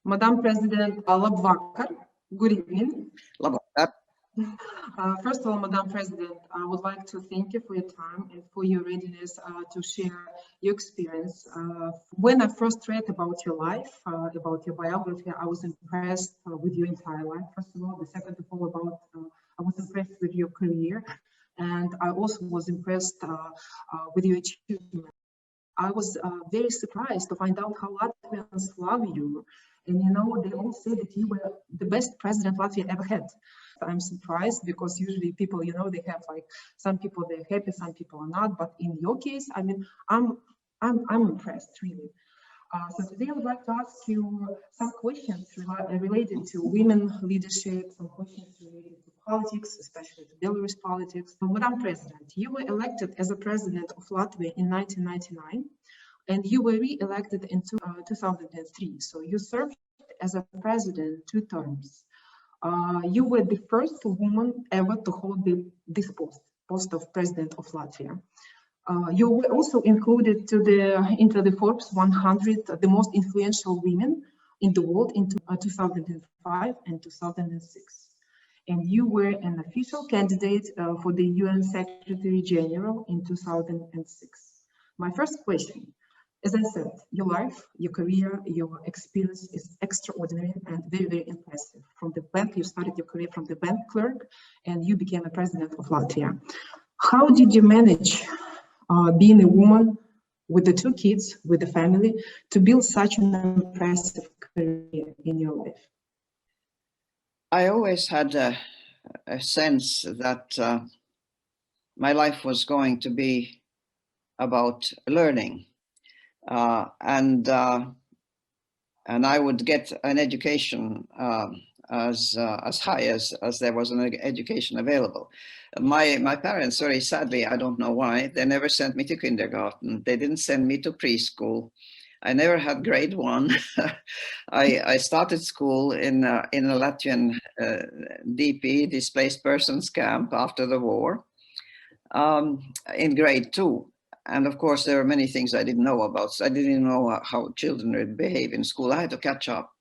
Madam President, labvakar. Good evening. Labvakar. First of all, Madam President, I would like to thank you for your time and for your readiness to share your experience. When I first read about your life, about your biography, I was impressed with your entire life, first of all. The second of all, I was impressed with your career, and I also was impressed with your achievement. I was very surprised to find out how Latvians love you. And you know, they all say that you were the best president Latvia ever had. I'm surprised because usually people, you know, they have like some people they're happy, some people are not. But in your case, I mean, I'm impressed really. So today I would like to ask you some questions related to women leadership, some questions related to politics, especially to Belarus politics. So, Madam President, you were elected as a president of Latvia in 1999, and you were re-elected in 2003. So you served as a president 2 terms. You were the first woman ever to hold this post of President of Latvia. You were also included into the Forbes 100, the most influential women in the world in 2005 and 2006. And you were an official candidate for the UN Secretary General in 2006. My first question, as I said, your life, your career, your experience is extraordinary and very, very impressive. From the bank, you started your career from the bank clerk and you became a president of Latvia. How did you manage being a woman with the 2 kids, with the family, to build such an impressive career in your life? I always had a sense that my life was going to be about learning, and I would get an education as high as there was an education available. My parents, very sadly, I don't know why, they never sent me to kindergarten. They didn't send me to preschool. I never had grade 1. I started school in a Latvian DP, displaced persons camp, after the war, in grade 2. And of course, there were many things I didn't know about. So I didn't know how children would behave in school. I had to catch up.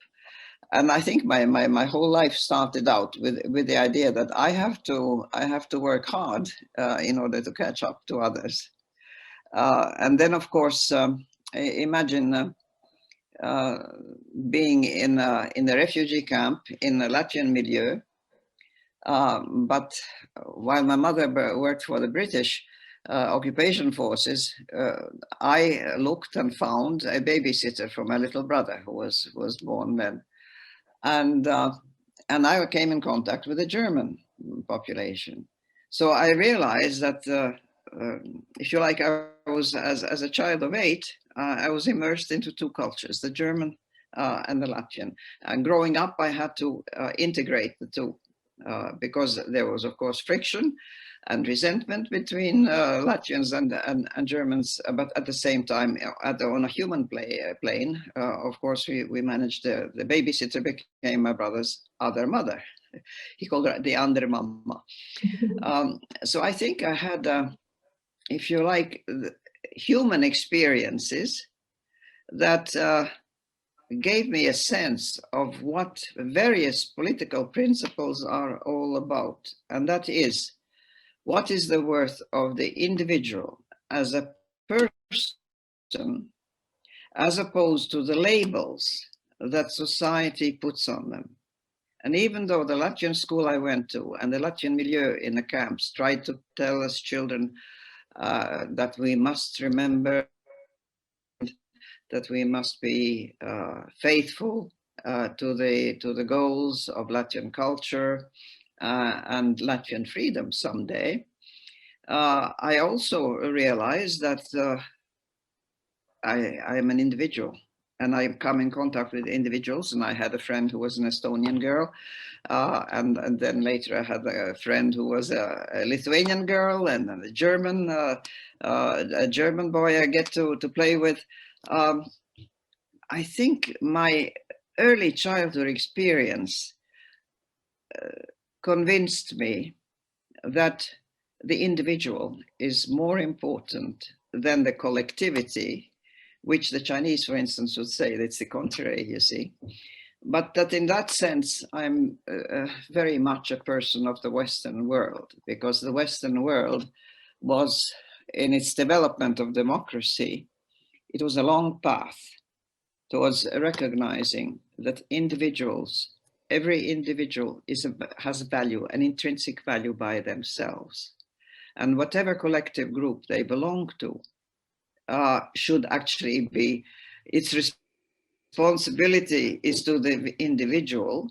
And I think my whole life started out with the idea that I have to work hard in order to catch up to others. And then, of course, imagine being in the refugee camp in a Latvian milieu. But while my mother worked for the British occupation forces, I looked and found a babysitter for my little brother who was born then. And I came in contact with the German population. So I realized that, if you like, I was, as a child of 8, I was immersed into 2 cultures, the German and the Latvian. And growing up, I had to integrate the 2 because there was, of course, friction and resentment between Latvians and Germans, but at the same time, on a human plane, of course, we managed. The babysitter became my brother's other mother. He called her the andere mamma. So I think I had, if you like, human experiences that gave me a sense of what various political principles are all about, and that is, what is the worth of the individual as a person, as opposed to the labels that society puts on them? And even though the Latvian school I went to and the Latvian milieu in the camps tried to tell us children that we must remember, that we must be faithful to the goals of Latvian culture, and Latvian freedom someday, I also realized that I am an individual and I come in contact with individuals. And I had a friend who was an Estonian girl, and then later I had a friend who was a Lithuanian girl, and a German boy I get to play with. I think my early childhood experience convinced me that the individual is more important than the collectivity, which the Chinese, for instance, would say that's the contrary, you see. but that in that sense, I'm very much a person of the Western world, because the Western world was, in its development of democracy, it was a long path towards recognizing that individuals, every individual has value, an intrinsic value by themselves. And whatever collective group they belong to should actually be, its responsibility is to the individual,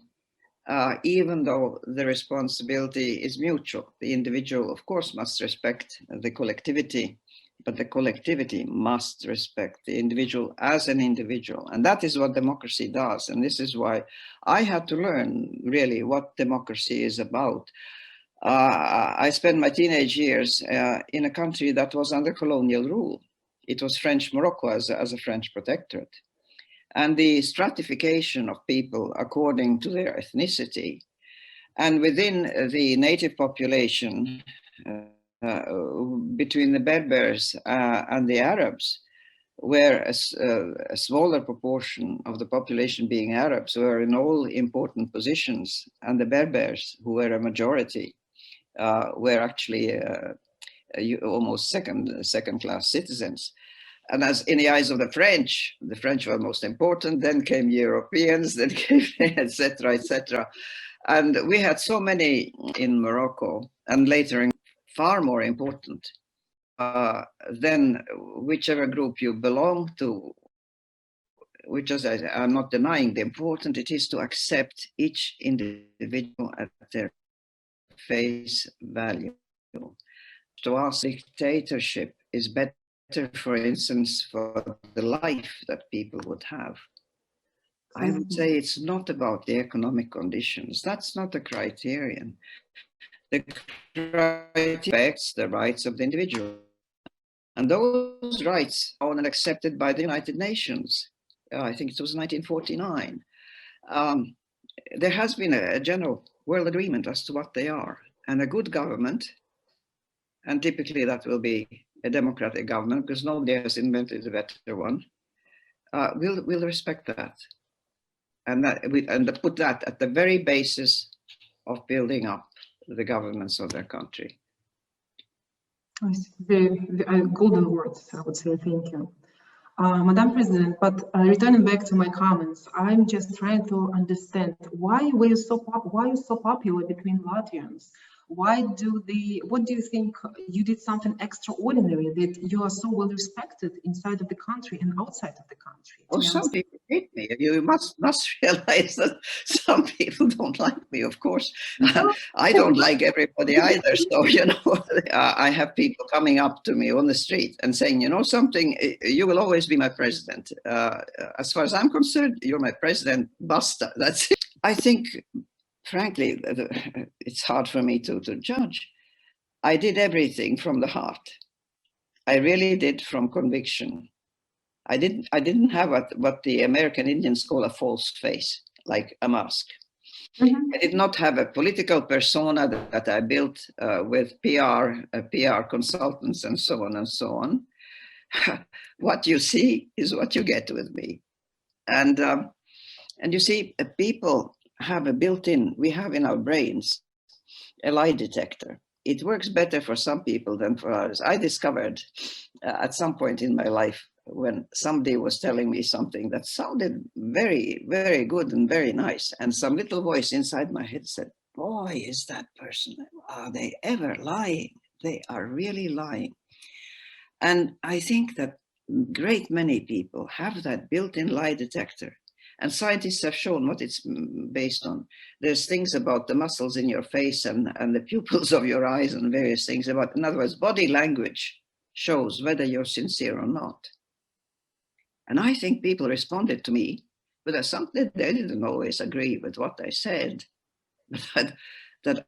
even though the responsibility is mutual. The individual, of course, must respect the collectivity, but the collectivity must respect the individual as an individual. And that is what democracy does. And this is why I had to learn really what democracy is about. I spent my teenage years in a country that was under colonial rule. It was French Morocco as a French protectorate. And the stratification of people according to their ethnicity, and within the native population, between the Berbers and the Arabs, where a smaller proportion of the population being Arabs were in all important positions, and the Berbers, who were a majority, were actually almost second-class citizens. And as in the eyes of the French were most important, then came Europeans, then came etc., etc. And we had so many in Morocco, and later in far more important than whichever group you belong to, which is, I'm not denying the important it is to accept each individual at their face value. To us, dictatorship is better, for instance, for the life that people would have. I would say it's not about the economic conditions. That's not the criterion. The criterion affects the rights of the individual. And those rights are accepted by the United Nations. I think it was 1949. There has been a general world agreement as to what they are. And a good government, and typically that will be a democratic government, because nobody has invented a better one, will respect that. And put that at the very basis of building up the governments of their country. Very golden words, I would say. Thank you. Madam President, but returning back to my comments, I'm just trying to understand why you're so popular between Latvians. What do you think you did something extraordinary that you are so well respected inside of the country and outside of the country? Oh, some people hate me. You must realize that some people don't like me, of course. I don't like everybody either. So, I have people coming up to me on the street and saying, you know something, you will always be my president. As far as I'm concerned, you're my president, basta. That's it. I think, frankly, it's hard for me to judge. I did everything from the heart. I really did, from conviction. I didn't have what the American Indians call a false face, like a mask. Mm-hmm. I did not have a political persona that I built with PR consultants and so on and so on. What you see is what you get with me. And you see, people have we have in our brains a lie detector. It works better for some people than for others. I discovered at some point in my life, when somebody was telling me something that sounded very, very good and very nice, and some little voice inside my head said, boy, is that person, are they ever lying? They are really lying. And I think that great many people have that built-in lie detector. And scientists have shown what it's based on. There's things about the muscles in your face and the pupils of your eyes and various things about, in other words, body language shows whether you're sincere or not. And I think people responded to me with something. They didn't always agree with what I said, but that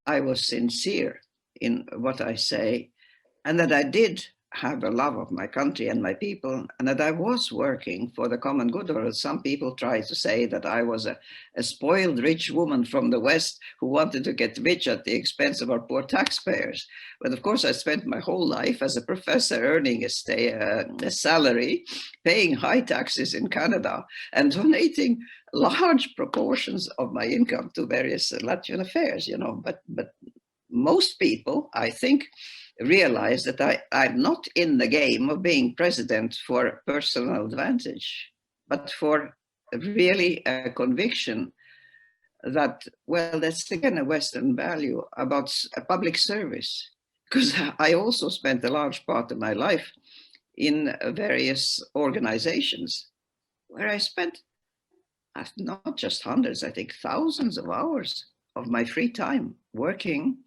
I was sincere in what I say, and that I did have a love of my country and my people, and that I was working for the common good. Or some people try to say that I was a spoiled rich woman from the West who wanted to get rich at the expense of our poor taxpayers. But of course, I spent my whole life as a professor earning a salary, paying high taxes in Canada, and donating large proportions of my income to various Latvian affairs, you know, but most people, I think, realize that I'm not in the game of being president for personal advantage, but for really a conviction that, well, that's again a Western value about a public service. Because I also spent a large part of my life in various organizations where I spent not just hundreds, I think thousands of hours of my free time working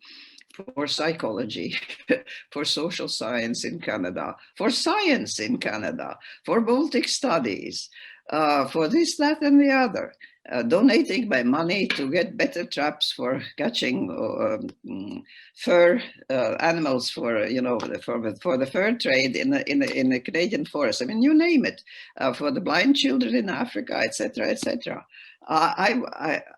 for psychology, for social science in Canada, for science in Canada, for Baltic studies, for this, that, and the other, donating my money to get better traps for catching fur animals for, you know, for the fur trade in the Canadian forest. I mean, you name it, for the blind children in Africa, etc., etc.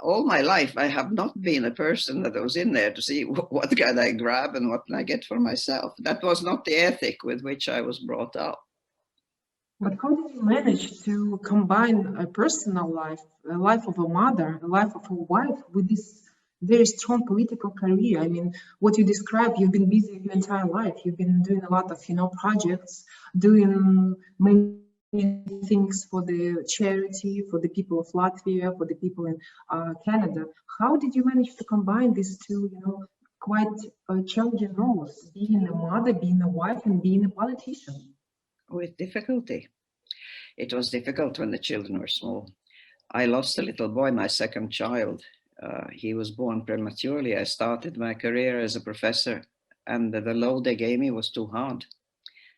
All my life, I have not been a person that was in there to see what can I grab and what can I get for myself. That was not the ethic with which I was brought up. But how did you manage to combine a personal life, a life of a mother, a life of a wife, with this very strong political career? I mean, what you described, you've been busy your entire life. You've been doing a lot of, you know, projects, doing many things for the charity, for the people of Latvia, for the people in Canada. How did you manage to combine these two, you know, quite challenging roles, being a mother, being a wife, and being a politician? With difficulty. It was difficult when the children were small. I lost a little boy, my second child. He was born prematurely. I started my career as a professor, and the load they gave me was too hard.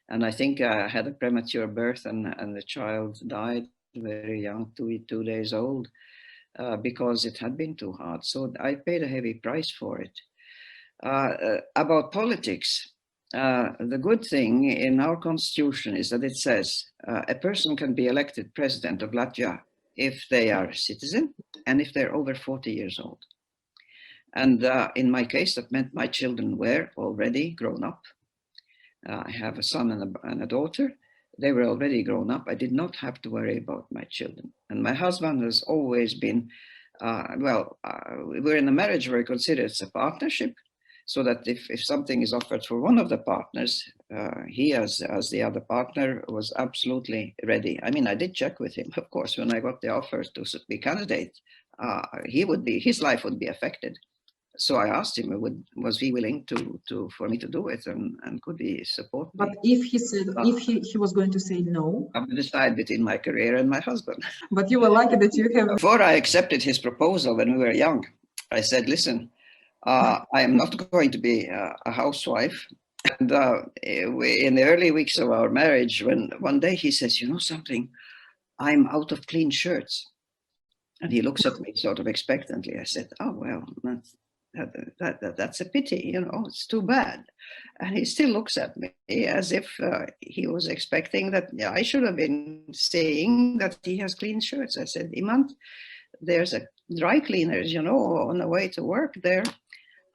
And I think I had a premature birth, and the child died very young, 2 days old, because it had been too hard. So I paid a heavy price for it. About politics, the good thing in our constitution is that it says a person can be elected president of Latvia if they are a citizen and if they're over 40 years old. And in my case, that meant my children were already grown up. I have a son and a daughter. They were already grown up. I did not have to worry about my children. And my husband has always been, we're in a marriage where we consider it's a partnership, so that if something is offered for one of the partners, he as the other partner was absolutely ready. I mean, I did check with him, of course, when I got the offer to be candidate, his life would be affected. So I asked him, was he willing for me to do it, and could he support me? But if he said, if he was going to say no? I would decide between my career and my husband. But you were lucky that you have... Before I accepted his proposal when we were young, I said, listen, I am not going to be a housewife. And in the early weeks of our marriage, when one day he says, you know something, I'm out of clean shirts. And he looks at me sort of expectantly. I said, oh, well, that's a pity, you know, it's too bad. And he still looks at me as if he was expecting that I should have been saying that he has clean shirts. I said, Iman, there's a dry cleaners, you know, on the way to work there.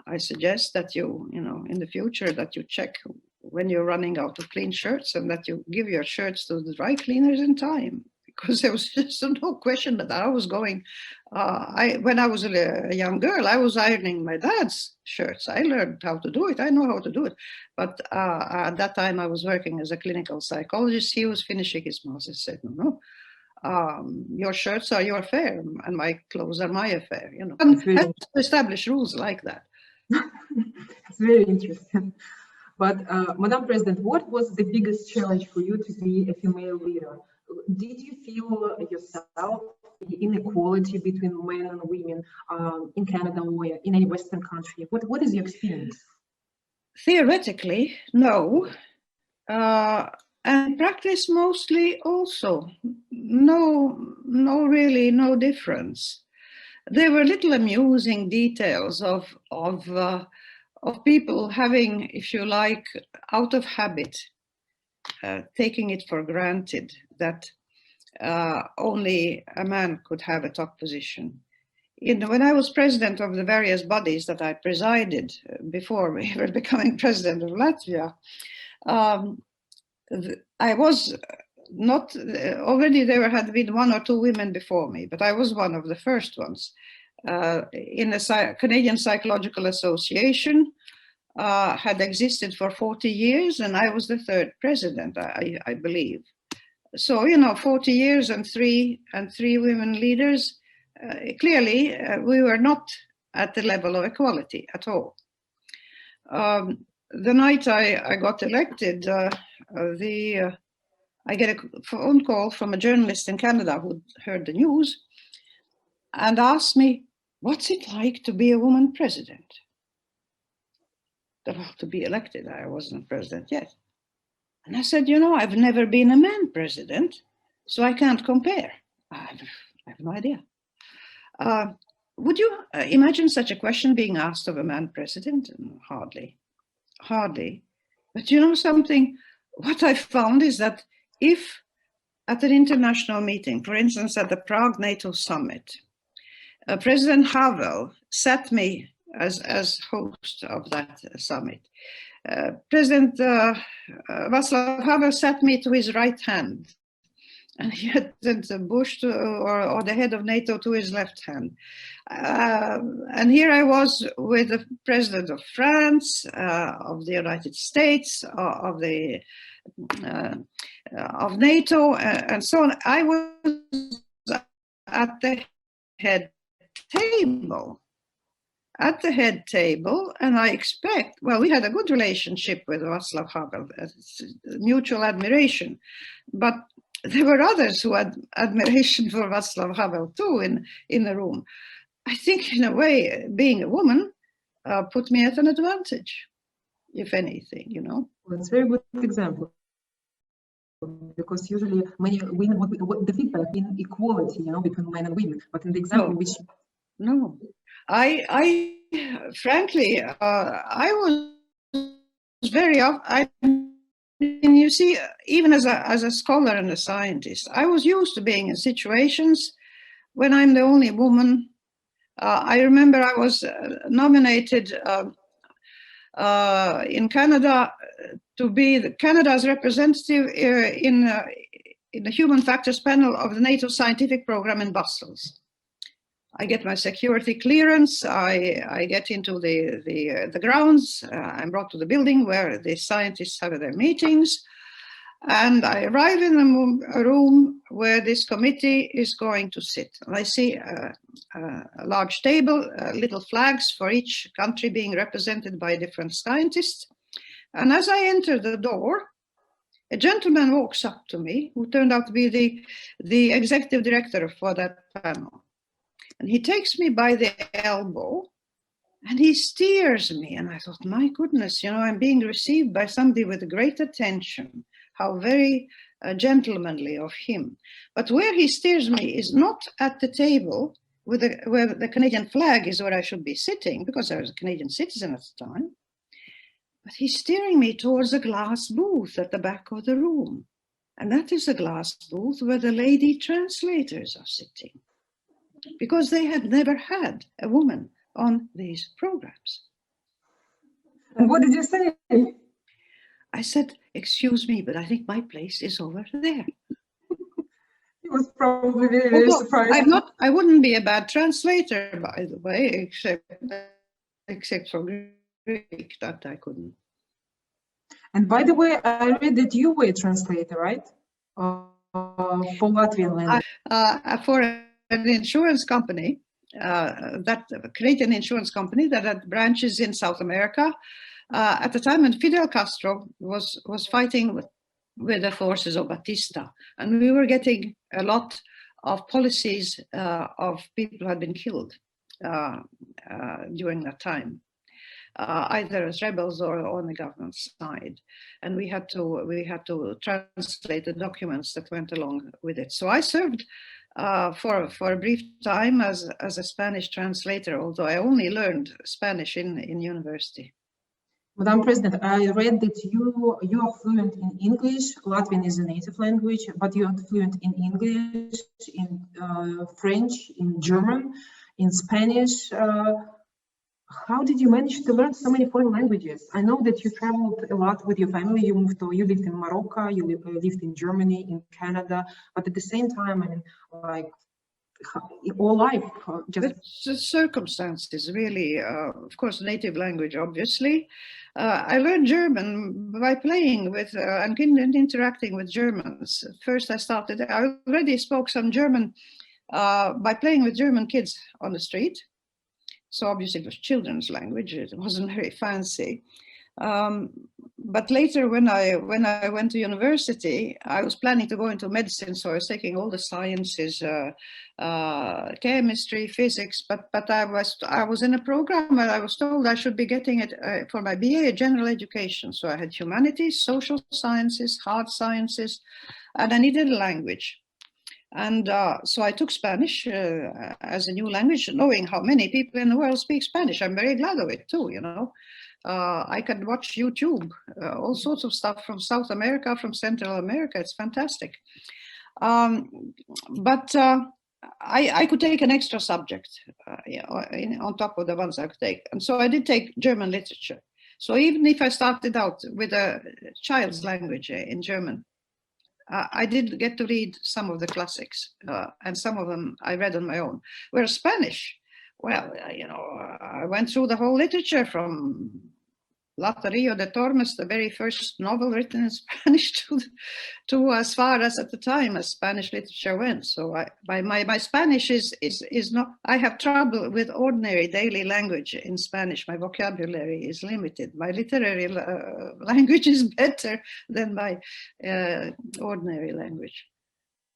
I suggest that you know, in the future, that you check when you're running out of clean shirts and that you give your shirts to the dry cleaners in time. Because there was just no question that I was going, when I was a young girl, I was ironing my dad's shirts. I learned how to do it. I know how to do it. But at that time I was working as a clinical psychologist. He was finishing his master's. Said, no, your shirts are your affair and my clothes are my affair, you know. And have to establish rules like that. It's very interesting. But Madam President, what was the biggest challenge for you to be a female leader? Did you feel yourself the inequality between men and women in Canada or in any Western country? What is your experience? Theoretically, no. And practice mostly also. Really no difference. There were little amusing details of people having, if you like, out of habit, taking it for granted that only a man could have a top position. When I was president of the various bodies that I presided before we were becoming president of Latvia, I was not already there had been 1 or 2 women before me, but I was one of the first ones. In the Canadian Psychological Association had existed for 40 years, and I was the 3rd president, I believe. So, you know, 40 years and three women leaders, clearly we were not at the level of equality at all. The night I got elected, I get a phone call from a journalist in Canada who heard the news and asked me, what's it like to be a woman president? To be elected, I wasn't president yet. And I said, you know, I've never been a man president, so I can't compare. I have no idea. Would you imagine such a question being asked of a man president? Hardly, hardly. But you know something, what I found is that if at an international meeting, for instance, at the Prague NATO summit, President Havel sat me as host of that summit. President Václav Havel sat me to his right hand, and he had Bush or the head of NATO to his left hand. And here I was with the President of France, of the United States, of NATO, and so on. I was at the head table. And I expect, well, we had a good relationship with Václav Havel, mutual admiration, but there were others who had admiration for Václav Havel too in the room. I think in a way, being a woman put me at an advantage, if anything, you know. Well, it's a very good example, because usually many women, the feedback in equality, you know, between men and women, but in the example which... No. I frankly, I was very, you see, even as a scholar and a scientist, I was used to being in situations when I'm the only woman. I remember I was nominated in Canada to be Canada's representative in the Human Factors Panel of the NATO Scientific Program in Brussels. I get my security clearance, I get into the grounds, I'm brought to the building where the scientists have their meetings, and I arrive in a room where this committee is going to sit. And I see a large table, little flags for each country being represented by different scientists. And as I enter the door, a gentleman walks up to me who turned out to be the executive director for that panel. And he takes me by the elbow and he steers me. And I thought, my goodness, you know, I'm being received by somebody with great attention. How very gentlemanly of him. But where he steers me is not at the table where the Canadian flag is where I should be sitting, because I was a Canadian citizen at the time. But he's steering me towards a glass booth at the back of the room. And that is a glass booth where the lady translators are sitting, because they had never had a woman on these programs. And what did you say? I said, excuse me, but I think my place is over there. He was probably very, very surprised. I wouldn't be a bad translator, by the way, except for Greek, that I couldn't. And by the way, I read that you were a translator, right? For Latvian language. For an insurance company, that Canadian insurance company that had branches in South America. At the time when Fidel Castro was fighting with the forces of Batista, and we were getting a lot of policies of people who had been killed during that time, either as rebels or on the government side, and we had to translate the documents that went along with it. So I served for a brief time as a Spanish translator, although I only learned Spanish in university. Madam President, I read that you are fluent in English. Latvian is a native language, but you are fluent in English, in French, in German, in Spanish. how did you manage to learn so many foreign languages? I know that you traveled a lot with your family. You lived in Morocco, you lived in Germany, in Canada, but at the same time, I mean, like, all life, just the circumstances really, of course, native language, obviously. I learned German by playing with and interacting with Germans. First, I already spoke some German by playing with German kids on the street. So obviously it was children's language. It wasn't very fancy. But later, when I went to university, I was planning to go into medicine, so I was taking all the sciences, chemistry, physics. But I was in a program where I was told I should be getting it for my BA, general education. So I had humanities, social sciences, hard sciences, and I needed a language. And so I took Spanish as a new language, knowing how many people in the world speak Spanish. I'm very glad of it too, you know. I can watch YouTube, all sorts of stuff from South America, from Central America. It's fantastic. But I could take an extra subject on top of the ones I could take. And so I did take German literature. So even if I started out with a child's language in German, I did get to read some of the classics, and some of them I read on my own. Whereas Spanish, well, you know, I went through the whole literature from Río de Tormes, the very first novel written in Spanish, to as far as at the time as Spanish literature went. So my Spanish is not, I have trouble with ordinary daily language in Spanish. My vocabulary is limited. My literary language is better than my ordinary language.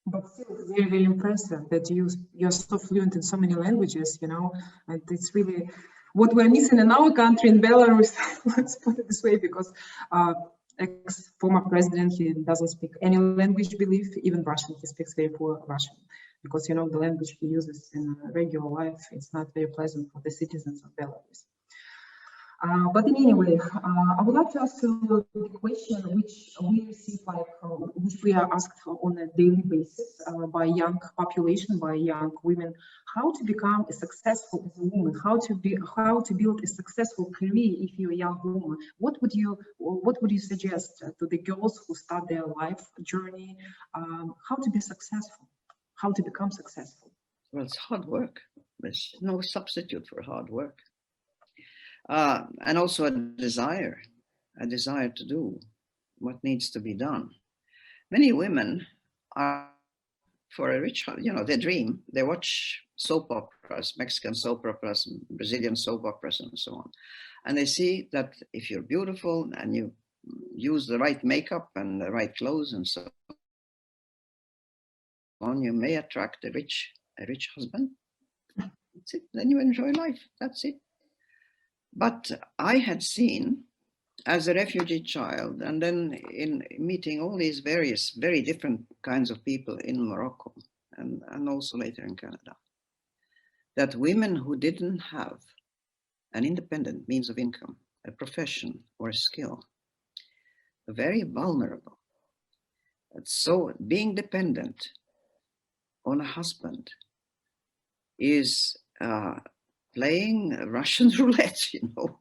But still, it's very, very impressive that you're so fluent in so many languages, you know, and it's really what we're missing in our country, in Belarus, let's put it this way, because ex-former president, he doesn't speak any language, believe, even Russian, he speaks very poor Russian, because, you know, the language he uses in regular life, it's not very pleasant for the citizens of Belarus. But anyway, I would like to ask you a question which we receive, which we are asked on a daily basis by young population, by young women, how to become a successful as a woman, how to build a successful career if you're a young woman. What would you suggest to the girls who start their life journey? How to be successful, how to become successful? Well, it's hard work. There's no substitute for hard work. And also a desire to do what needs to be done. Many women are, for a rich, you know, they dream, they watch soap operas, Mexican soap operas, Brazilian soap operas, and so on. And they see that if you're beautiful and you use the right makeup and the right clothes and so on, you may attract a rich husband. That's it. Then you enjoy life. That's it. But I had seen, as a refugee child, and then in meeting all these various, very different kinds of people in Morocco, and also later in Canada, that women who didn't have an independent means of income, a profession or a skill, are very vulnerable. So being dependent on a husband is playing Russian roulette, you know.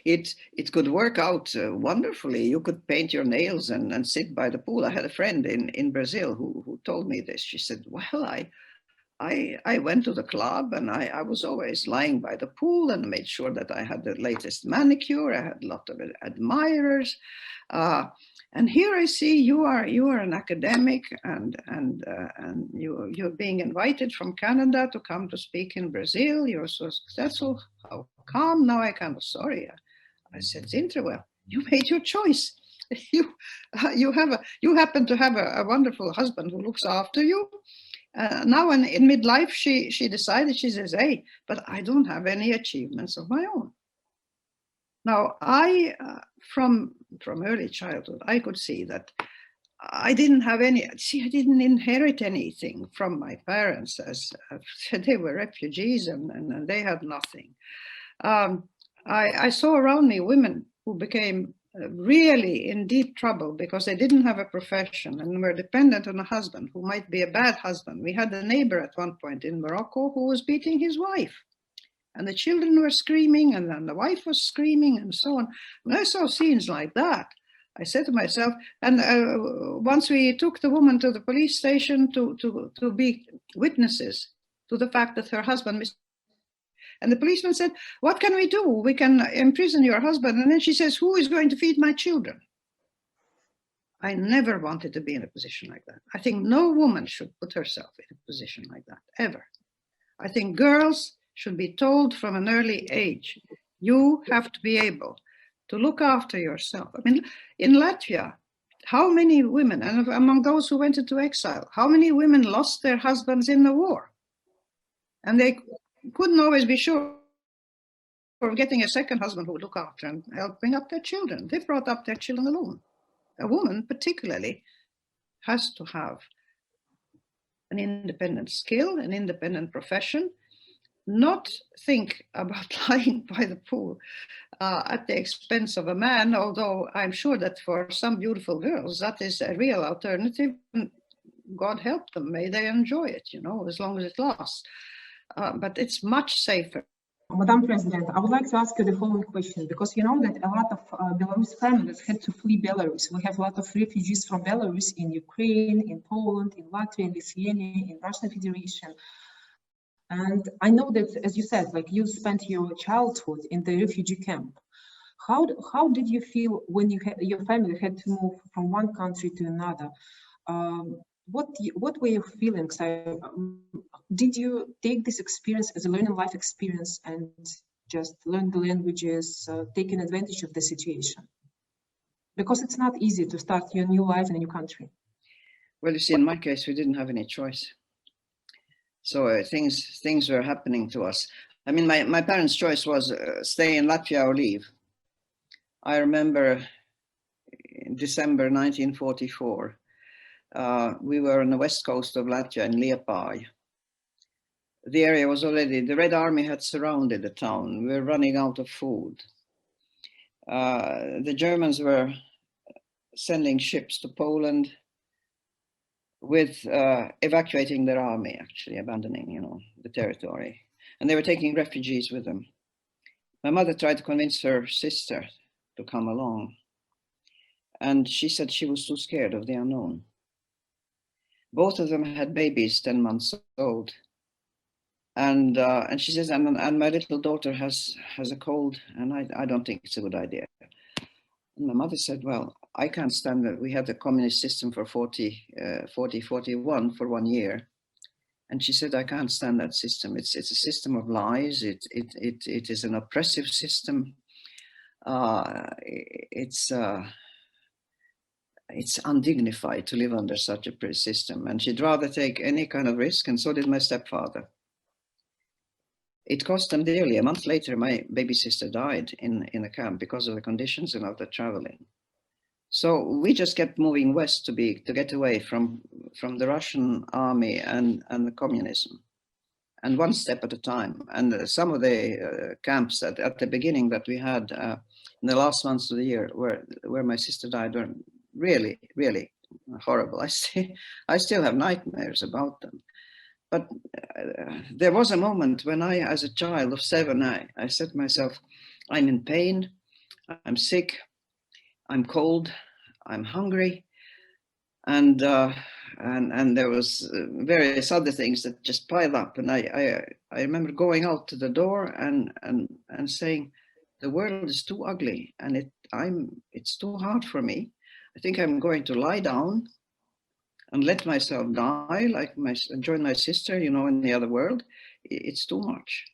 It could work out wonderfully. You could paint your nails and sit by the pool. I had a friend in Brazil who told me this. She said, well, I went to the club and I was always lying by the pool and made sure that I had the latest manicure. I had a lot of admirers. And here I see you are an academic and you're being invited from Canada to come to speak in Brazil. You're so successful. How come? Now I kind of sorry. I said, Zintra, well, you made your choice. You happen to have a wonderful husband who looks after you. Now in midlife, she decided, she says, hey, but I don't have any achievements of my own. Now, from early childhood, I could see that I didn't have I didn't inherit anything from my parents, as they were refugees and they had nothing. I saw around me women who became really in deep trouble because they didn't have a profession and were dependent on a husband who might be a bad husband. We had a neighbor at one point in Morocco who was beating his wife. And the children were screaming, and then the wife was screaming, and so on. When I saw scenes like that, I said to myself, and once we took the woman to the police station to be witnesses to the fact that her husband missed. And the policeman said, what can we do? We can imprison your husband. And then she says, who is going to feed my children? I never wanted to be in a position like that. I think no woman should put herself in a position like that, ever. I think girls should be told from an early age, you have to be able to look after yourself. I mean, in Latvia, how many women, and among those who went into exile, how many women lost their husbands in the war? And they couldn't always be sure of getting a second husband who would look after and help bring up their children. They brought up their children alone. A woman, particularly, has to have an independent skill, an independent profession, not think about lying by the pool at the expense of a man, although I'm sure that for some beautiful girls, that is a real alternative. God help them, may they enjoy it, you know, as long as it lasts. But it's much safer. Madam President, I would like to ask you the following question, because you know that a lot of Belarusian families had to flee Belarus. We have a lot of refugees from Belarus in Ukraine, in Poland, in Latvia, in Lithuania, in Russian Federation. And I know that, as you said, like you spent your childhood in the refugee camp. How did you feel when your family had to move from one country to another? What were your feelings? Did you take this experience as a learning life experience and just learn the languages, taking advantage of the situation? Because it's not easy to start your new life in a new country. Well, you see, in my case, we didn't have any choice. So things were happening to us. I mean, my parents' choice was stay in Latvia or leave. I remember in December 1944, we were on the west coast of Latvia in Liepāja. The area was already, the Red Army had surrounded the town. We were running out of food. The Germans were sending ships to Poland with evacuating their army, actually abandoning, you know, the territory. And they were taking refugees with them. My mother tried to convince her sister to come along. And she said she was too scared of the unknown. Both of them had babies 10 months old. And she says, and my little daughter has a cold, and I don't think it's a good idea. And my mother said, well, I can't stand that. We had the communist system for 41 for 1 year. And she said, I can't stand that system. It's a system of lies. It is an oppressive system. It's undignified to live under such a system. And she'd rather take any kind of risk. And so did my stepfather. It cost them dearly. A month later, my baby sister died in a camp because of the conditions and of the traveling. So we just kept moving west to get away from the Russian army and the communism, and one step at a time. And some of the camps at the beginning that we had in the last months of the year, where my sister died, were really, really horrible. I still have nightmares about them. But there was a moment when I, as a child of 7, I said to myself, I'm in pain, I'm sick, I'm cold, I'm hungry, and there was various other things that just piled up. And I remember going out to the door and saying, the world is too ugly, and it's too hard for me. I think I'm going to lie down and let myself die, join my sister, you know, in the other world. It's too much.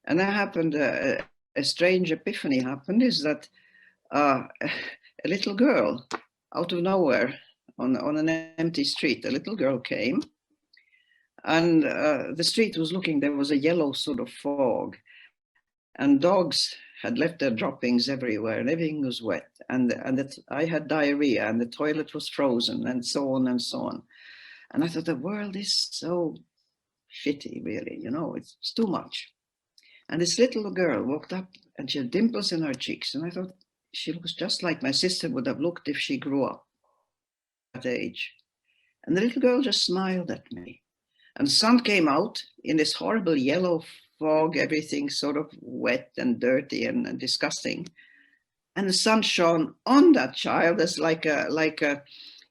And that happened, a strange epiphany happened, is that a little girl out of nowhere on an empty street, a little girl came, and the street was looking, there was a yellow sort of fog, and dogs had left their droppings everywhere, and everything was wet, and I had diarrhea, and the toilet was frozen, and so on and so on. And I thought, the world is so shitty, really, you know, it's too much. And this little girl walked up, and she had dimples in her cheeks, and I thought, she looks just like my sister would have looked if she grew up at that age. And the little girl just smiled at me. And the sun came out in this horrible yellow fog, everything sort of wet and dirty and disgusting. And the sun shone on that child as like a,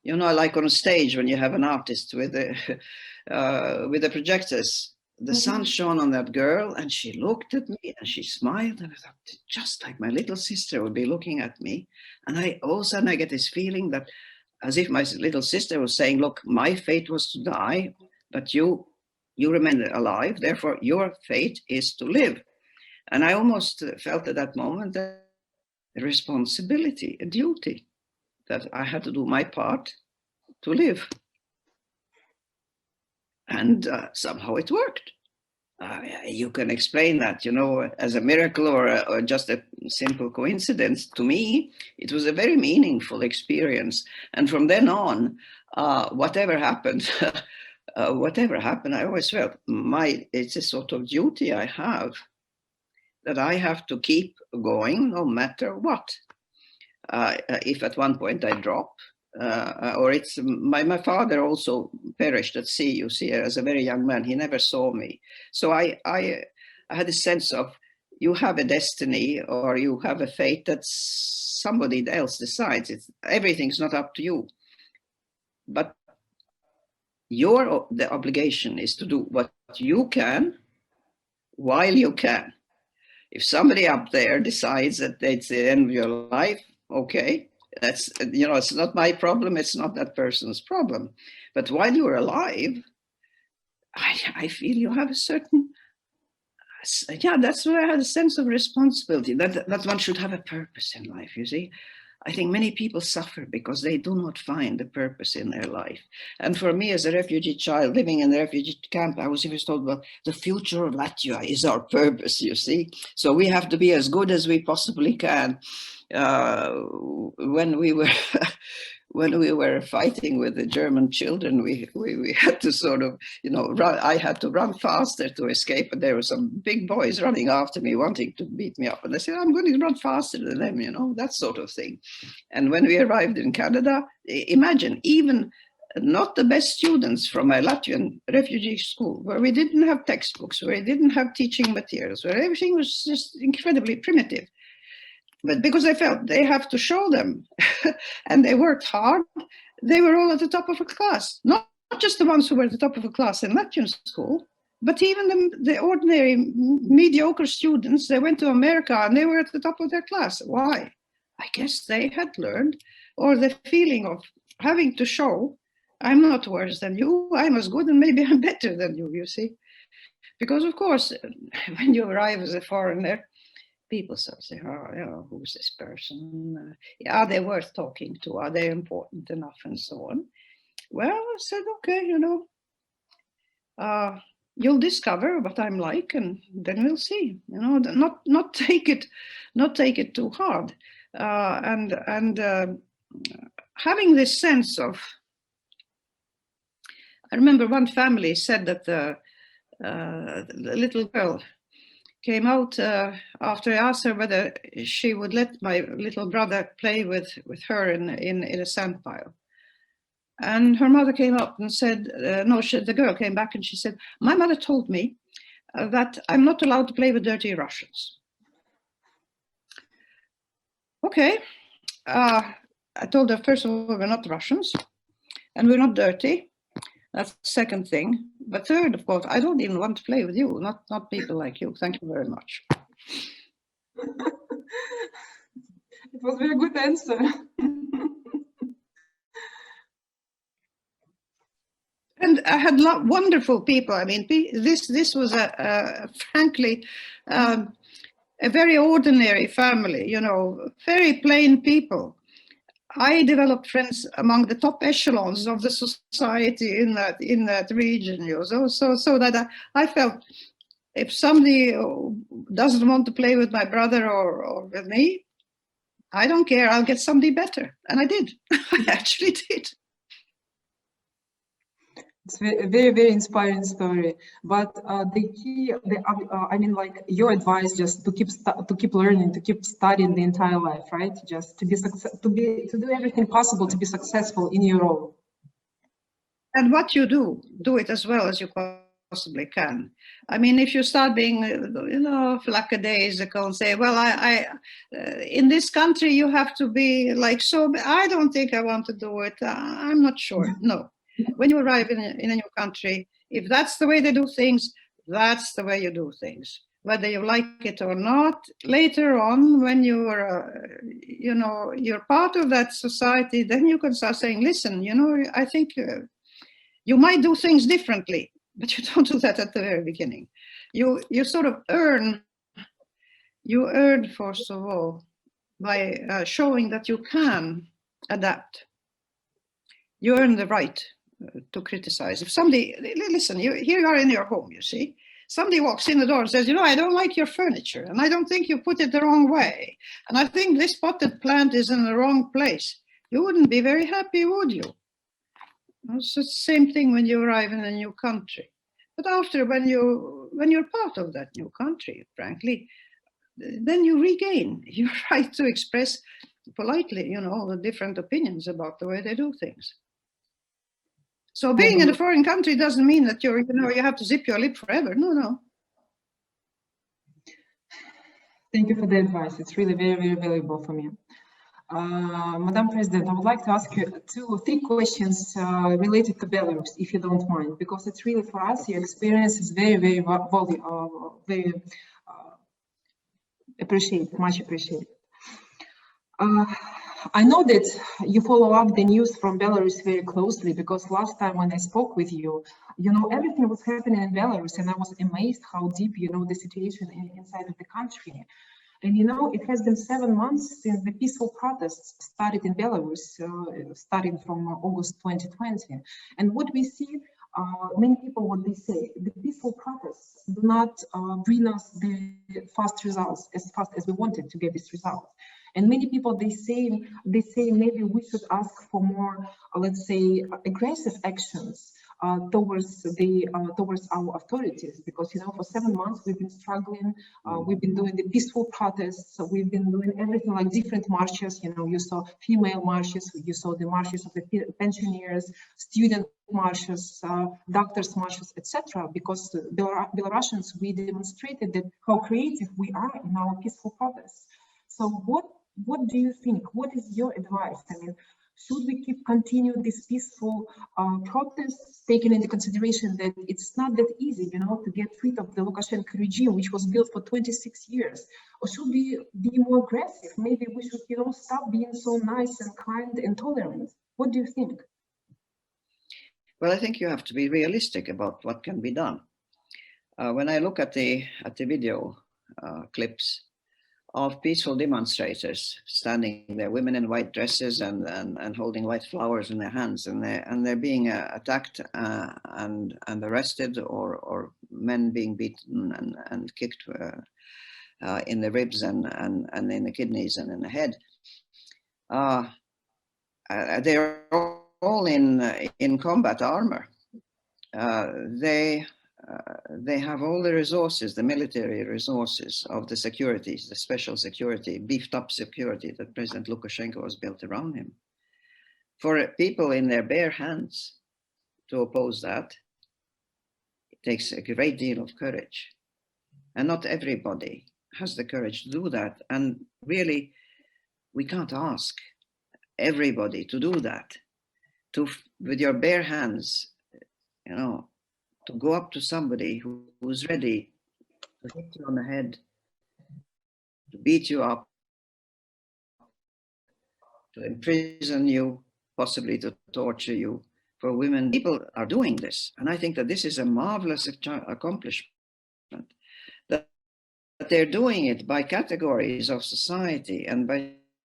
you know, like on a stage when you have an artist with the projectors. The sun shone on that girl, and she looked at me and she smiled, and I thought, just like my little sister would be looking at me. And all of a sudden I get this feeling that as if my little sister was saying, look, my fate was to die, but you remain alive, therefore your fate is to live. And I almost felt at that moment a responsibility, a duty, that I had to do my part to live. And somehow it worked. You can explain that, you know, as a miracle or just a simple coincidence. To me, it was a very meaningful experience. And from then on, whatever happened, I always felt it's a sort of duty I have, that I have to keep going no matter what. If at one point I drop, or it's my father also perished at sea, you see, as a very young man. He never saw me. So I had a sense of, you have a destiny or you have a fate that somebody else decides. Everything's not up to you. But the obligation is to do what you can while you can. If somebody up there decides that it's the end of your life, okay. That's, you know, it's not my problem. It's not that person's problem. But while you're alive, I feel you have a certain, that's where I had a sense of responsibility, that one should have a purpose in life, you see. I think many people suffer because they do not find a purpose in their life. And for me, as a refugee child living in a refugee camp, I was always told, well, the future of Latvia is our purpose, you see. So we have to be as good as we possibly can. When we were fighting with the German children, we had to sort of, you know, I had to run faster to escape, and there were some big boys running after me wanting to beat me up, and I said, I'm going to run faster than them, you know, that sort of thing. And when we arrived in Canada, imagine, even not the best students from a Latvian refugee school, where we didn't have textbooks, where we didn't have teaching materials, where everything was just incredibly primitive. But because I felt they have to show them, and they worked hard, they were all at the top of a class. Not just the ones who were at the top of a class in Latvian school, but even the ordinary mediocre students. They went to America and they were at the top of their class. Why? I guess they had learned, or the feeling of having to show, I'm not worse than you, I'm as good and maybe I'm better than you see. Because of course, when you arrive as a foreigner, people sort of say, oh, you know, who's this person? Are they worth talking to? Are they important enough? And so on. Well, I said, okay, you know, you'll discover what I'm like, and then we'll see. You know, not take it too hard, and having this sense of. I remember one family said that the little girl came out after I asked her whether she would let my little brother play with her in a sand pile. And her mother came up and said, the girl came back and she said, my mother told me that I'm not allowed to play with dirty Russians. Okay. I told her, first of all, we're not Russians and we're not dirty. That's the second thing. But third, of course, I don't even want to play with you, not people like you. Thank you very much. It was a very good answer. And I had wonderful people. I mean, this was frankly, a very ordinary family, you know, very plain people. I developed friends among the top echelons of the society in that region, you know, so that I felt if somebody doesn't want to play with my brother or with me, I don't care, I'll get somebody better. And I did. I actually did. It's a very, very inspiring story. But the key, I mean, like your advice, just to keep learning, to keep studying the entire life, right? Just to do everything possible to be successful in your role. And what you do it as well as you can. possibly can. I mean, if you start being, lackadaisical and say, well, in this country you have to be like so, I don't think I want to do it. I'm not sure. No. When you arrive in a new country, if that's the way they do things, that's the way you do things. Whether you like it or not, later on, when you are, you're part of that society, then you can start saying, listen, I think you might do things differently, but you don't do that at the very beginning. You sort of earn, first of all, by showing that you can adapt. You earn the right to criticize. If somebody, listen, here you are in your home, you see. Somebody walks in the door and says, I don't like your furniture, and I don't think you put it the wrong way, and I think this potted plant is in the wrong place. You wouldn't be very happy, would you? It's the same thing when you arrive in a new country. But after, when you're part of that new country, frankly, then you regain your right to express politely, the different opinions about the way they do things. So being in a foreign country doesn't mean that you have to zip your lip forever. No. Thank you for the advice. It's really very, very valuable for me. Madam President, I would like to ask you 2 or 3 questions related to Belarus, if you don't mind, because it's really, for us, your experience is very, very very appreciated, much appreciated. I know that you follow up the news from Belarus very closely, because last time when I spoke with you, everything was happening in Belarus, and I was amazed how deep you know the situation inside of the country. And it has been 7 months since the peaceful protests started in Belarus, starting from August 2020. And what we see, many people, what they say, the peaceful protests do not bring us the fast results, as fast as we wanted to get this result. And many people, they say maybe we should ask for more, let's say, aggressive actions towards our authorities, because for 7 months we've been struggling. We've been doing the peaceful protests. We've been doing everything like different marches. You saw female marches, you saw the marches of the pensioners, student marches, doctors marches, etc. Because Belarusians, we demonstrated that how creative we are in our peaceful protests. So what do you think? What is your advice? I mean, should we continue this peaceful protests, taking into consideration that it's not that easy, to get rid of the Lukashenko regime, which was built for 26 years? Or should we be more aggressive? Maybe we should, stop being so nice and kind and tolerant. What do you think? Well, I think you have to be realistic about what can be done. When I look at the video clips of peaceful demonstrators standing there, women in white dresses and holding white flowers in their hands, and they're being attacked and arrested, or men being beaten and kicked in the ribs and in the kidneys and in the head. They're all in combat armor. They have all the resources, the military resources of the securities, the special security, beefed up security that President Lukashenko has built around him. For people in their bare hands to oppose that, it takes a great deal of courage. And not everybody has the courage to do that. And really, we can't ask everybody to do that, with your bare hands, to go up to somebody who's ready to hit you on the head, to beat you up, to imprison you, possibly to torture you. For women, people are doing this. And I think that this is a marvelous accomplishment, that they're doing it by categories of society and by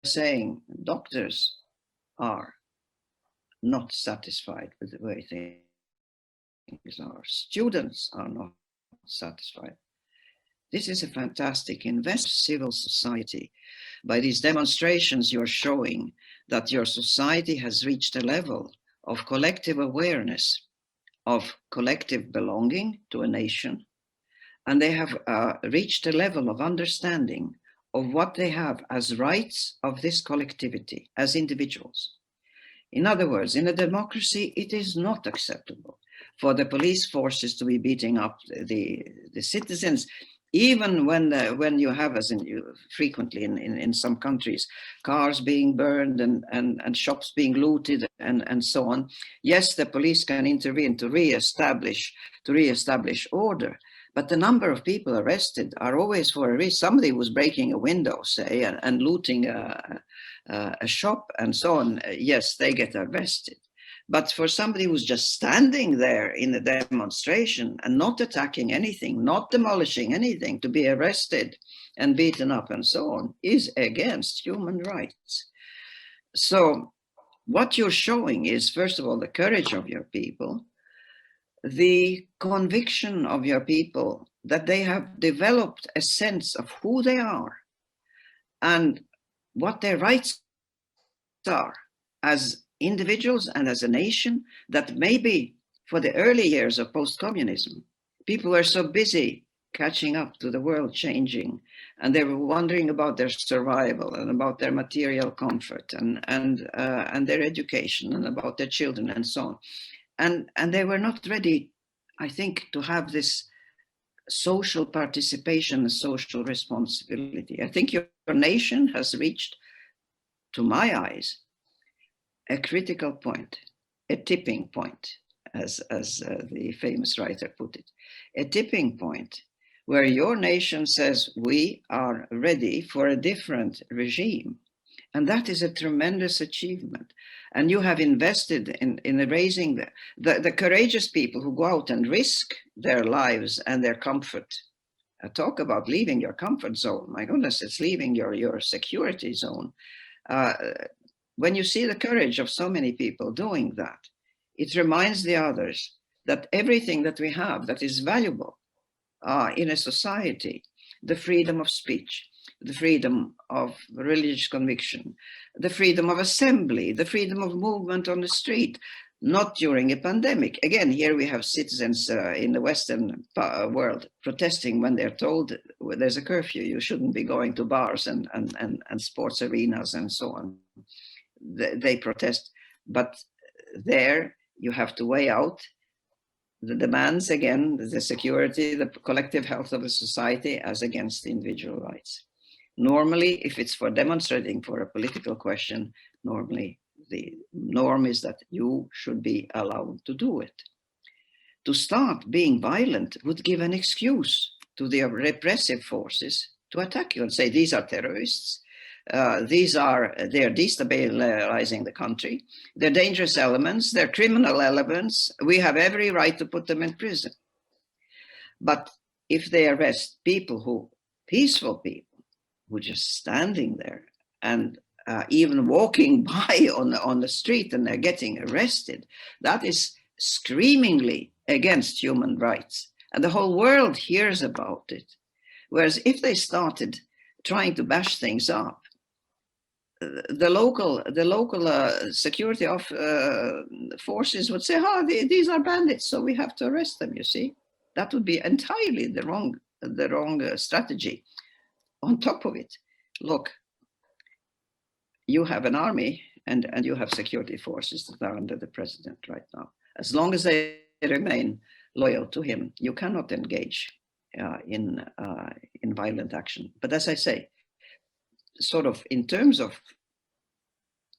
saying doctors are not satisfied with the way things are. Students are not satisfied. This is a fantastic investment in civil society. By these demonstrations, you're showing that your society has reached a level of collective awareness, of collective belonging to a nation, and they have reached a level of understanding of what they have as rights of this collectivity, as individuals. In other words, in a democracy, it is not acceptable for the police forces to be beating up the citizens, even when you have, as in frequently in some countries, cars being burned and shops being looted and so on. Yes, the police can intervene to re-establish order, but the number of people arrested are always for a reason. Somebody was breaking a window, say, and looting a shop and so on. Yes, they get arrested. But for somebody who's just standing there in a demonstration and not attacking anything, not demolishing anything, to be arrested and beaten up and so on, is against human rights. So what you're showing is, first of all, the courage of your people, the conviction of your people that they have developed a sense of who they are and what their rights are as individuals and as a nation, that maybe for the early years of post-communism, people were so busy catching up to the world changing, and they were wondering about their survival and about their material comfort and their education and about their children and so on. And they were not ready, I think, to have this social participation and social responsibility. I think your nation has reached, to my eyes, a critical point, a tipping point, as the famous writer put it, a tipping point where your nation says we are ready for a different regime. And that is a tremendous achievement. And you have invested in raising the courageous people who go out and risk their lives and their comfort. Talk about leaving your comfort zone. My goodness, it's leaving your security zone. When you see the courage of so many people doing that, it reminds the others that everything that we have that is valuable in a society, the freedom of speech, the freedom of religious conviction, the freedom of assembly, the freedom of movement on the street, not during a pandemic. Again, here we have citizens in the Western world protesting when they're told there's a curfew, you shouldn't be going to bars and sports arenas and so on. They protest, but there you have to weigh out the demands, again, the security, the collective health of the society as against the individual rights. Normally, if it's for demonstrating for a political question, normally the norm is that you should be allowed to do it. To start being violent would give an excuse to the repressive forces to attack you and say, these are terrorists. They're destabilizing the country. They're dangerous elements. They're criminal elements. We have every right to put them in prison. But if they arrest peaceful people, who are just standing there and even walking by on the street and they're getting arrested, that is screamingly against human rights. And the whole world hears about it. Whereas if they started trying to bash things up, the local security forces would say, these are bandits, so we have to arrest them, you see. That would be entirely the wrong strategy. On top of it, look, you have an army and you have security forces that are under the president right now. As long as they remain loyal to him, you cannot engage in violent action. But as I say, sort of in terms of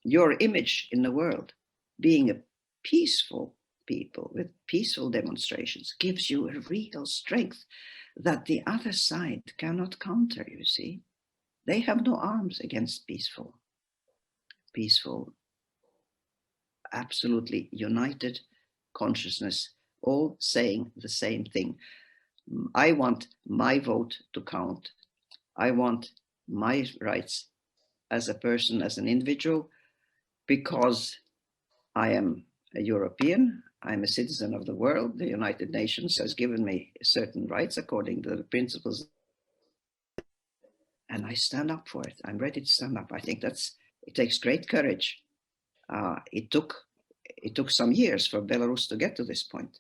your image in the world, being a peaceful people with peaceful demonstrations gives you a real strength that the other side cannot counter, you see. They have no arms against peaceful, absolutely united consciousness, all saying the same thing. I want my vote to count. I want my rights as a person, as an individual, because I am a European, I'm a citizen of the world. The United Nations has given me certain rights according to the principles, and I stand up for it. I'm ready to stand up. I think it takes great courage. It took some years for Belarus to get to this point.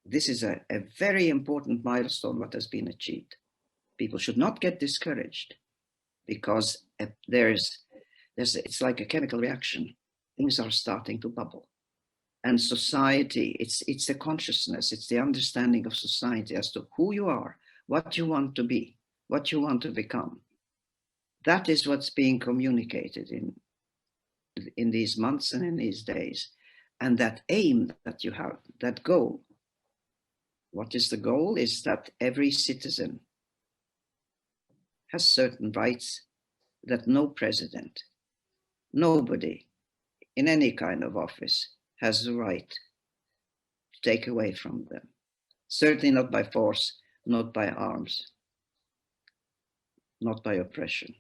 This is a very important milestone what has been achieved. People should not get discouraged, because it's like a chemical reaction. Things are starting to bubble. and society, it's the consciousness, it's the understanding of society as to who you are, what you want to be, what you want to become. That is what's being communicated in these months and in these days. And that aim that you have, that goal, what is the goal is that every citizen has certain rights that no president, nobody in any kind of office has the right to take away from them. Certainly not by force, not by arms, not by oppression.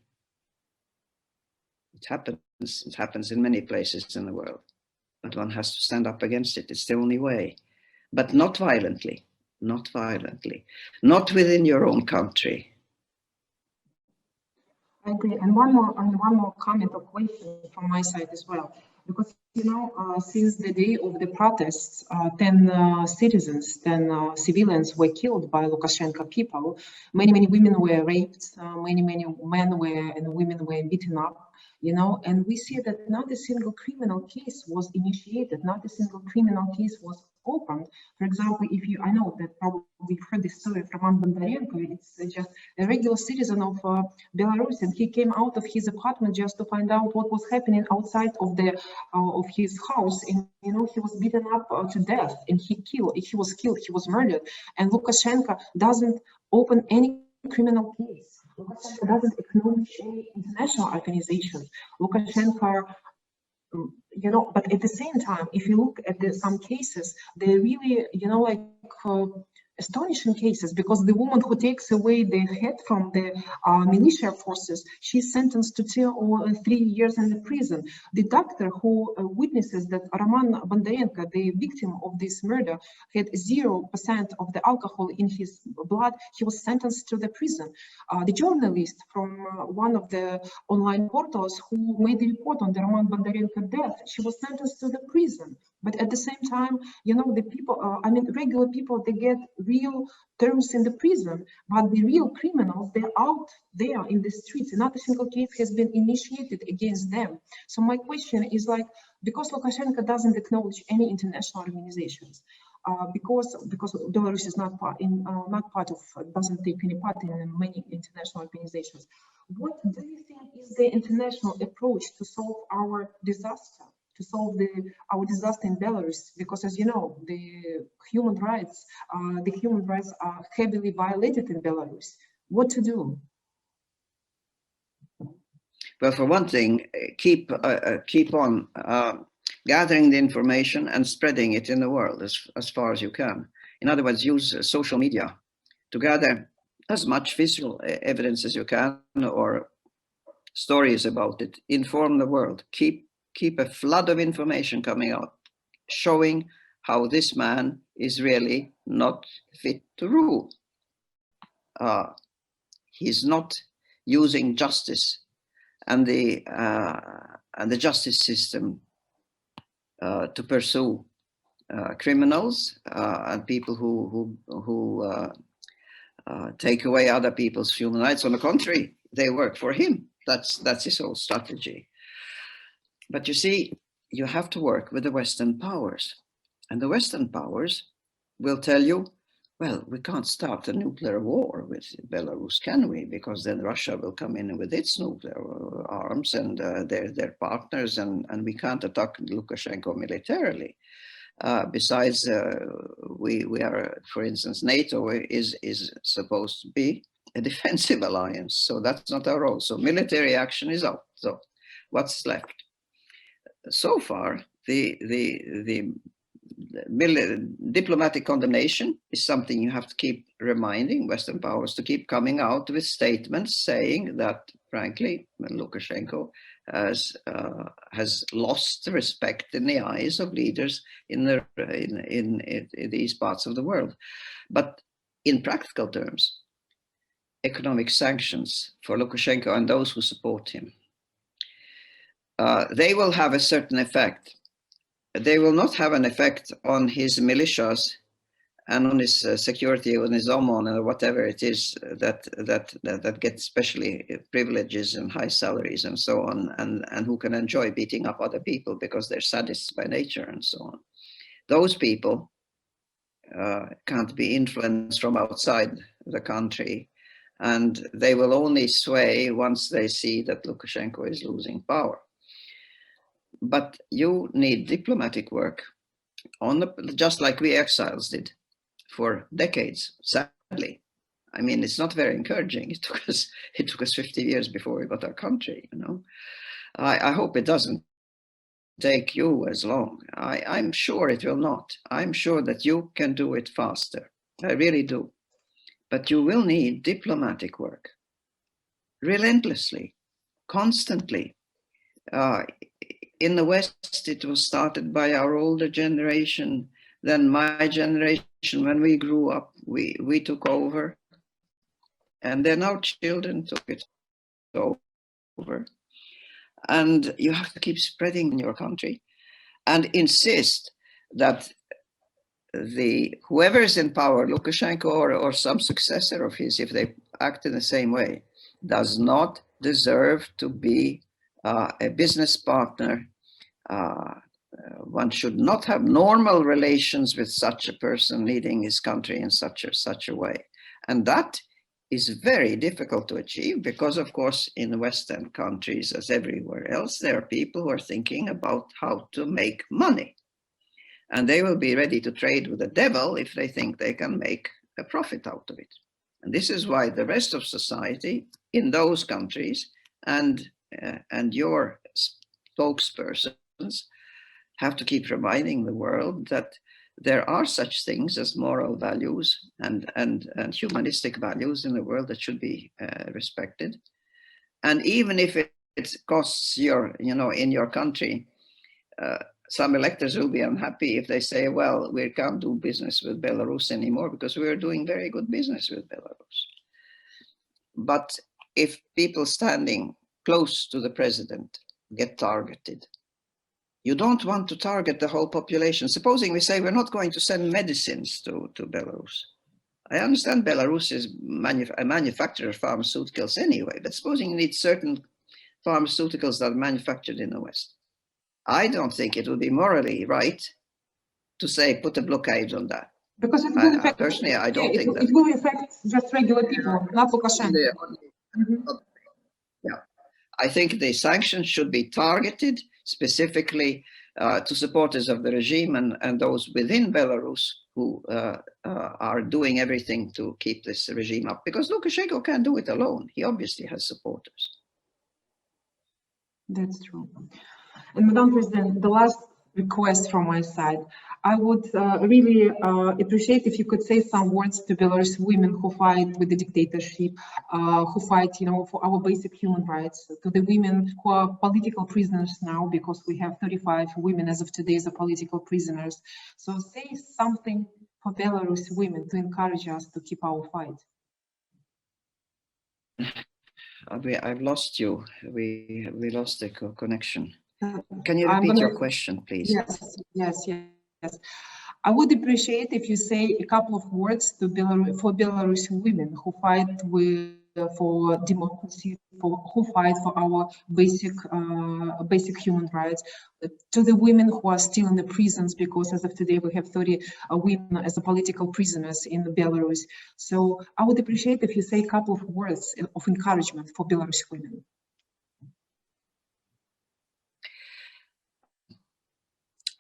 It happens in many places in the world, but one has to stand up against it. It's the only way, but not violently, not violently, not within your own country. I agree. And one more comment or question from my side as well, because since the day of the protests, 10 citizens, 10 civilians were killed by Lukashenko people. Many women were raped. Many men and women were beaten up. And we see that not a single criminal case was initiated, not a single criminal case was opened. For example, I know that probably you've heard this story from Roman Bondarenko. It's just a regular citizen of Belarus, and he came out of his apartment just to find out what was happening outside of his house, and he was beaten up to death, and he was killed, he was murdered, and Lukashenko doesn't open any criminal case. Lukashenko doesn't acknowledge any international organizations. Lukashenko, but at the same time, if you look at some cases, they're really, astonishing cases, because the woman who takes away the head from the militia forces, she's sentenced to 2 or 3 years in the prison. The doctor who witnesses that Roman Bondarenko, the victim of this murder, had 0% of the alcohol in his blood, he was sentenced to the prison. The journalist from one of the online portals who made the report on the Roman Bondarenko death, she was sentenced to the prison. But at the same time, the people, regular people, they get real terms in the prison, but the real criminals, they're out there in the streets. Not a single case has been initiated against them. So my question is because Lukashenko doesn't acknowledge any international organizations, because Belarus is doesn't take any part in many international organizations, what do you think is the international approach to solve our disaster? To solve our disaster in Belarus, because as you know, the human rights are heavily violated in Belarus. What to do? Well, for one thing, keep on gathering the information and spreading it in the world as far as you can. In other words, use social media to gather as much visual evidence as you can, or stories about it. Inform the world. Keep a flood of information coming out, showing how this man is really not fit to rule. He's not using justice and the justice system to pursue criminals and people who take away other people's human rights. On the contrary, they work for him. That's his whole strategy. But you see, you have to work with the Western powers, and the Western powers will tell you, well, we can't start a nuclear war with Belarus, can we? Because then Russia will come in with its nuclear arms and their partners, and we can't attack Lukashenko militarily. Besides, we are, for instance, NATO is supposed to be a defensive alliance, so that's not our role. So military action is out. So what's left? So far, the diplomatic condemnation is something you have to keep reminding Western powers to keep coming out with statements saying that, frankly, Lukashenko has lost respect in the eyes of leaders in these parts of the world. But in practical terms, economic sanctions for Lukashenko and those who support him, they will have a certain effect. They will not have an effect on his militias and on his security, on his OMON or whatever it is that get specially privileges and high salaries and so on, and who can enjoy beating up other people because they're sadists by nature and so on. those people can't be influenced from outside the country, and they will only sway once they see that Lukashenko is losing power. But you need diplomatic work, just like we exiles did for decades, sadly. I mean, it's not very encouraging. It took us 50 years before we got our country, you know. I hope it doesn't take you as long. I'm sure it will not. I'm sure that you can do it faster. I really do. But you will need diplomatic work, relentlessly, constantly. In the West, it was started by our older generation. Then my generation, when we grew up, we took over. And then our children took it over. And you have to keep spreading in your country and insist that whoever is in power, Lukashenko or some successor of his, if they act in the same way, does not deserve to be a business partner. One should not have normal relations with such a person leading his country in such a way. And that is very difficult to achieve because, of course, in Western countries, as everywhere else, there are people who are thinking about how to make money. And they will be ready to trade with the devil if they think they can make a profit out of it. And this is why the rest of society in those countries and your spokespersons have to keep reminding the world that there are such things as moral values and humanistic values in the world that should be respected. And even if it costs in your country, some electors will be unhappy if they say, well, we can't do business with Belarus anymore because we are doing very good business with Belarus. But if people standing close to the president get targeted, you don't want to target the whole population. Supposing we say we're not going to send medicines to Belarus. I understand Belarus is a manufacturer of pharmaceuticals anyway, but supposing you need certain pharmaceuticals that are manufactured in the West. I don't think it would be morally right to say put a blockade on that. Because it will affect, personally, I don't think that. It will affect just regular people, not Lukashenko. Yeah, I think the sanctions should be targeted specifically to supporters of the regime and those within Belarus who are doing everything to keep this regime up. Because Lukashenko can't do it alone. He obviously has supporters. That's true. And Madam President, the last request from my side, I would really appreciate if you could say some words to Belarusian women who fight with the dictatorship, who fight, for our basic human rights, to the women who are political prisoners now, because we have 35 women as of today as political prisoners. So say something for Belarusian women to encourage us to keep our fight. I've lost you. We lost the connection. Can you repeat your question, please? Yes. I would appreciate if you say a couple of words to for Belarusian women who fight for democracy, who fight for our basic human rights, to the women who are still in the prisons, because as of today we have 30 women as political prisoners in Belarus. So I would appreciate if you say a couple of words of encouragement for Belarusian women.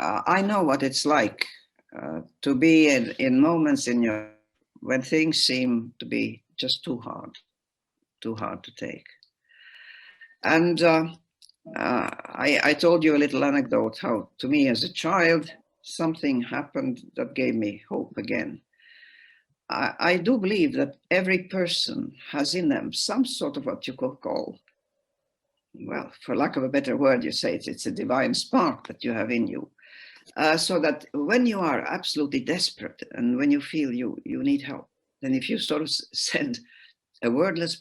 I know what it's like to be in moments when things seem to be just too hard to take. And I told you a little anecdote how, to me as a child, something happened that gave me hope again. I do believe that every person has in them some sort of what you could call, well, for lack of a better word, you say it's a divine spark that you have in you. So that when you are absolutely desperate and when you feel you need help, then if you sort of send a wordless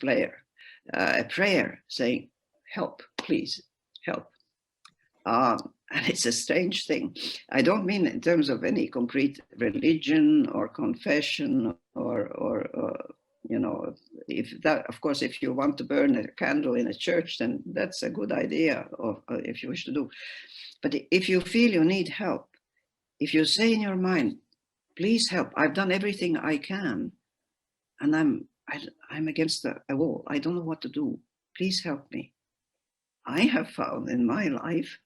a prayer saying, help, please, help. And it's a strange thing. I don't mean in terms of any concrete religion or confession or if that, of course, if you want to burn a candle in a church, then that's a good idea, or if you wish to do. But if you feel you need help, if you say in your mind, please help, I've done everything I can, and I'm against a wall, I don't know what to do, please help me. I have found in my life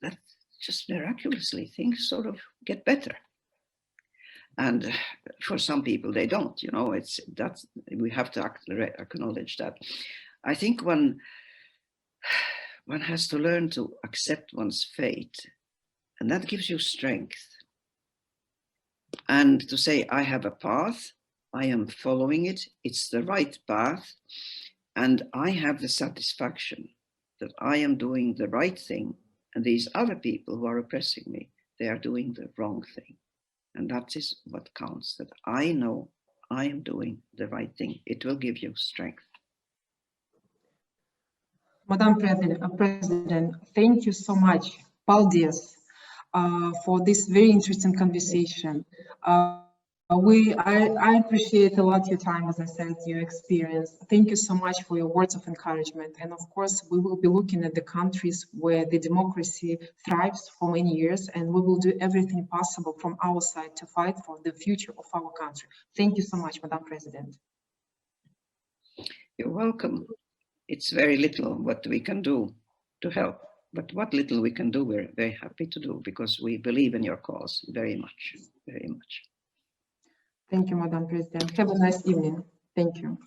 that just miraculously things sort of get better. And for some people they don't, you know, we have to acknowledge that. I think one has to learn to accept one's fate, and that gives you strength. And to say, I have a path, I am following it, it's the right path, and I have the satisfaction that I am doing the right thing, and these other people who are oppressing me, they are doing the wrong thing. And that is what counts, that I know I am doing the right thing. It will give you strength. Madam President, thank you so much, Paldies, for this very interesting conversation. I appreciate a lot your time, as I said, your experience. Thank you so much for your words of encouragement. And of course, we will be looking at the countries where the democracy thrives for many years, and we will do everything possible from our side to fight for the future of our country. Thank you so much, Madam President. You're welcome. It's very little what we can do to help, but what little we can do, we're very happy to do, because we believe in your cause very much, very much. Thank you, Madam President. Have a nice evening. Thank you.